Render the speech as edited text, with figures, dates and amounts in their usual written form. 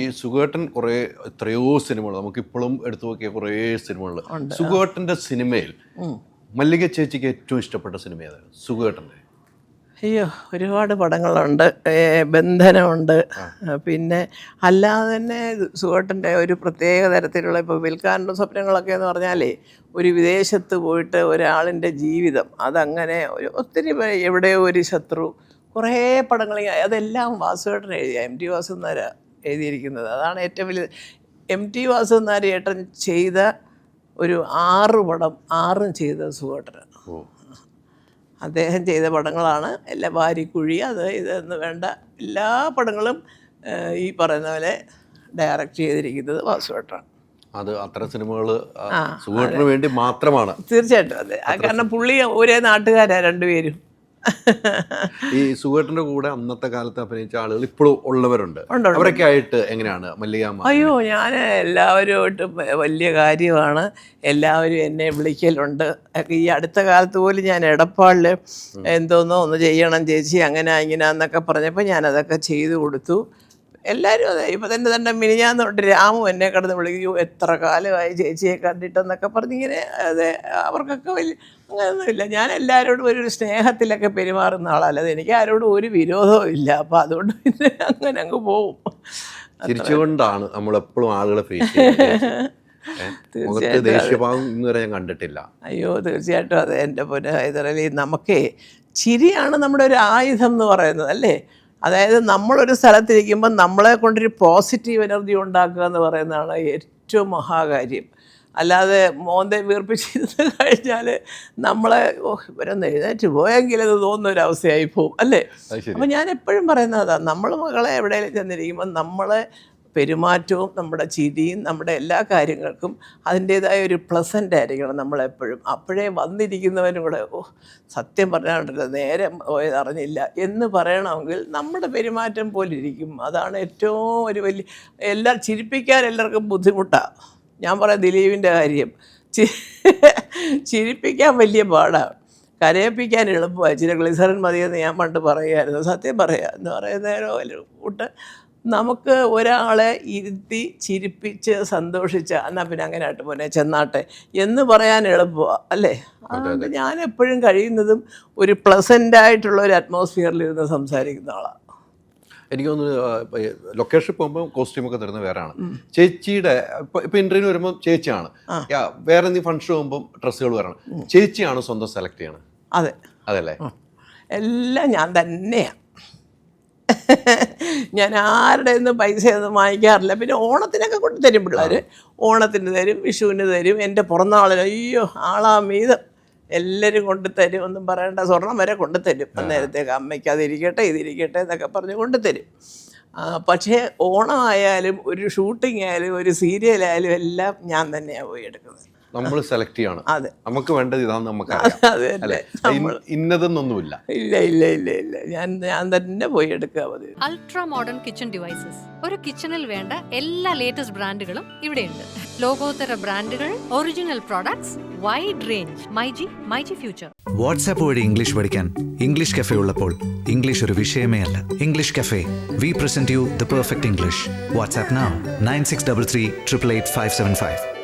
ഈ സുഖേട്ടൻ കുറേ എത്രയോ സിനിമകൾ നമുക്കിപ്പോഴും എടുത്തു നോക്കിയ കുറേ സിനിമകൾ. സുഖേട്ടൻ്റെ സിനിമയിൽ മല്ലിക ചേച്ചിക്ക് ഏറ്റവും ഇഷ്ടപ്പെട്ട സിനിമ ഏതാണ് സുഖേട്ടൻ്റെ? അയ്യോ, ഒരുപാട് പടങ്ങളുണ്ട്. ബന്ധനമുണ്ട്. പിന്നെ അല്ലാതെ തന്നെ സുഖേട്ടൻ്റെ ഒരു പ്രത്യേക തരത്തിലുള്ള ഇപ്പോൾ വിൽക്കാനുള്ള സ്വപ്നങ്ങളൊക്കെ എന്ന് പറഞ്ഞാലേ ഒരു വിദേശത്ത് പോയിട്ട് ഒരാളിൻ്റെ ജീവിതം അതങ്ങനെ ഒത്തിരി എവിടെയോ ഒരു ശത്രു കുറേ പടങ്ങൾ അതെല്ലാം വാസുവേട്ടൻ എഴുതിയ എം ടി വാസുനാരാ എഴുതിയിരിക്കുന്നത്. അതാണ് ഏറ്റവും വലിയ. എം ടി വാസുനാർ ഏട്ടൻ ചെയ്ത ഒരു 6 പടം 6ഉം ചെയ്തത് സുഖേട്ടനാണ്. അദ്ദേഹം ചെയ്ത പടങ്ങളാണ് എല്ലാ വാരിക്കുഴി അത് ഇതെന്ന് വേണ്ട എല്ലാ പടങ്ങളും ഈ പറയുന്ന പോലെ ഡയറക്റ്റ് ചെയ്തിരിക്കുന്നത് വാസുവേട്ടനാണ്. അത് അത്തരം സിനിമകൾ സുഖേട്ടന് വേണ്ടി മാത്രമാണ്. തീർച്ചയായിട്ടും അതെ. കാരണം പുള്ളി ഒരേ നാട്ടുകാരാണ് രണ്ടുപേരും. ഈ സുഖേട്ടൻ്റെ കൂടെ അന്നത്തെ കാലത്ത് അഭിനയിച്ച ആളുകൾ ഇപ്പോഴും ഉള്ളവരുണ്ട്. അവരൊക്കെ ആയിട്ട് എങ്ങനെയാണ് മല്ലികാമ്മ? അയ്യോ, ഞാൻ എല്ലാവരുമായിട്ടും വലിയ കാര്യമാണ്. എല്ലാവരും എന്നെ വിളിക്കലുണ്ട്. ഈ അടുത്ത കാലത്ത് പോലും ഞാൻ എടപ്പാളിൽ എന്തോന്നോ ഒന്ന് ചെയ്യണം ചേച്ചി അങ്ങനെ ഇങ്ങനെയാന്നൊക്കെ പറഞ്ഞപ്പോൾ ഞാനതൊക്കെ ചെയ്തു കൊടുത്തു. എല്ലാവരും അതെ. ഇപ്പം തന്നെ മിനിഞ്ഞാന്ന് തൊട്ട് രാമു എന്നെ കിടന്ന് വിളിക്കൂ എത്ര കാലമായി ചേച്ചിയെ കണ്ടിട്ടെന്നൊക്കെ പറഞ്ഞിങ്ങനെ. അതെ, അവർക്കൊക്കെ വലിയ അങ്ങനെയൊന്നുമില്ല. ഞാൻ എല്ലാവരോടും ഒരു സ്നേഹത്തിലൊക്കെ പെരുമാറുന്ന ആളല്ല. അത് എനിക്ക് ആരോടും ഒരു വിരോധവും ഇല്ല. അപ്പം അതുകൊണ്ട് പിന്നെ അങ്ങനെ അങ്ങ് പോവും. ചിരിച്ചുകൊണ്ടാണ് നമ്മളെപ്പോഴും ആളുകളെ ദേഷ്യഭാവം ഇന്നുവരെ ഞാൻ കണ്ടിട്ടില്ല. അയ്യോ, തീർച്ചയായിട്ടും അതെ. എൻ്റെ പൊന്നെ ഹൈദരലി, നമുക്കേ ചിരിയാണ് നമ്മുടെ ഒരു ആയുധം എന്ന് പറയുന്നത് അല്ലേ. അതായത് നമ്മളൊരു സ്ഥലത്തിരിക്കുമ്പോൾ നമ്മളെ കൊണ്ടൊരു പോസിറ്റീവ് എനർജി ഉണ്ടാക്കുക എന്ന് പറയുന്നതാണ് ഏറ്റവും മഹാകാര്യം. അല്ലാതെ മോന്തെ വീർപ്പിച്ചിരുന്ന് കഴിഞ്ഞാൽ നമ്മളെ ഇവരൊന്ന് എഴുന്നേറ്റ് പോയെങ്കിലത് തോന്നുന്നൊരവസ്ഥയായി പോവും അല്ലേ. അപ്പം ഞാൻ എപ്പോഴും പറയുന്നത് അതാണ്, നമ്മൾ മകളെ എവിടെയെങ്കിലും ചെന്നിരിക്കുമ്പോൾ നമ്മളെ പെരുമാറ്റവും നമ്മുടെ ചിരിയും നമ്മുടെ എല്ലാ കാര്യങ്ങൾക്കും അതിൻ്റേതായ ഒരു പ്ലസൻ്റ് ആയിരിക്കണം നമ്മളെപ്പോഴും. അപ്പോഴേ വന്നിരിക്കുന്നവനും കൂടെ സത്യം പറയാനുണ്ടല്ലോ നേരെ പോയത് അറിഞ്ഞില്ല എന്ന് പറയണമെങ്കിൽ നമ്മുടെ പെരുമാറ്റം പോലെ ഇരിക്കും. അതാണ് ഏറ്റവും ഒരു വലിയ. ചിരിപ്പിക്കാൻ എല്ലാവർക്കും ബുദ്ധിമുട്ടാണ്. ഞാൻ പറയാം ദിലീപിൻ്റെ കാര്യം, ചിരിപ്പിക്കാൻ വലിയ പാടാണ്, കരയിപ്പിക്കാൻ എളുപ്പമാണ്. ഇച്ചിരി ഗ്ലിസറിൻ മതിയെന്ന് ഞാൻ പണ്ട് പറയുമായിരുന്നു. സത്യം പറയാം എന്ന് പറയുന്നേരം കൂട്ട് നമുക്ക് ഒരാളെ ഇരുത്തി ചിരിപ്പിച്ച് സന്തോഷിച്ച എന്നാൽ പിന്നെ അങ്ങനെ ആയിട്ട് പോനെ ചെന്നാട്ടെ എന്ന് പറയാൻ എളുപ്പമാണ് അല്ലേ. അതുകൊണ്ട് ഞാൻ എപ്പോഴും കഴിയുന്നതും ഒരു പ്ലസൻ്റായിട്ടുള്ള ഒരു അറ്റ്മോസ്ഫിയറിൽ ഇരുന്ന് സംസാരിക്കുന്ന ആളാണ്. എനിക്ക് തോന്നുന്നു ലൊക്കേഷൻ പോകുമ്പോൾ കോസ്റ്റ്യൂമൊക്കെ തരുന്ന വേറെയാണ്. ചേച്ചിയുടെ ഇപ്പം ഇൻ്റർവ്യൂ വരുമ്പോൾ ചേച്ചിയാണ്, വേറെ എന്തെങ്കിലും ഫംഗ്ഷൻ പോകുമ്പോൾ ഡ്രസ്സുകൾ വരണം, ചേച്ചിയാണ് സ്വന്തം സെലക്ട് ചെയ്യണം. അതെ അതല്ലേ, എല്ലാം ഞാൻ തന്നെയാണ്. ഞാൻ ആരുടെ ഒന്നും പൈസയൊന്നും വാങ്ങിക്കാറില്ല. പിന്നെ ഓണത്തിനൊക്കെ കൊണ്ട് തരും പിള്ളേർ, ഓണത്തിന് തരും, വിഷുവിന് തരും, എൻ്റെ പിറന്നാളിന് അയ്യോ ആളാമീതം എല്ലാവരും കൊണ്ടുതരും. ഒന്നും പറയേണ്ട, സ്വർണം വരെ കൊണ്ടുതരും. നേരത്തേക്ക് അമ്മയ്ക്ക് അതിരിക്കട്ടെ ഇതിരിക്കട്ടെ എന്നൊക്കെ പറഞ്ഞ് കൊണ്ടുതരും. പക്ഷേ ഓണമായാലും ഒരു ഷൂട്ടിംഗ് ആയാലും ഒരു സീരിയലായാലും എല്ലാം ഞാൻ തന്നെയാണ് പോയി എടുക്കുന്നത്. നമ്മൾ സെലക്ട് ചെയ്യണം. അതെ, നമുക്ക് വേണ്ടത് ഇതാന്ന് നമുക്കറിയാം. ഇന്നതെന്നൊന്നുമില്ല. ഇല്ല ഇല്ല ഇല്ല ഇല്ല ഞാൻ തന്നെ പോയി എടുക്കുക മതി. Ultra modern kitchen devices. ഒരു കിച്ചണിൽ വേണ്ട എല്ലാ ലേറ്റസ്റ്റ് ബ്രാൻഡുകളും ഇവിടെയുണ്ട്. ലോകോത്തര ബ്രാൻഡുകൾ, original products, wide range. MyG future. WhatsApp വഴി ഇംഗ്ലീഷ് പഠിക്കാൻ ഇംഗ്ലീഷ് കഫേ ഉള്ളപ്പോൾ ഇംഗ്ലീഷ് ഒരു വിഷയമേ അല്ല. English cafe, we present you the perfect English. WhatsApp now 9633 888 575.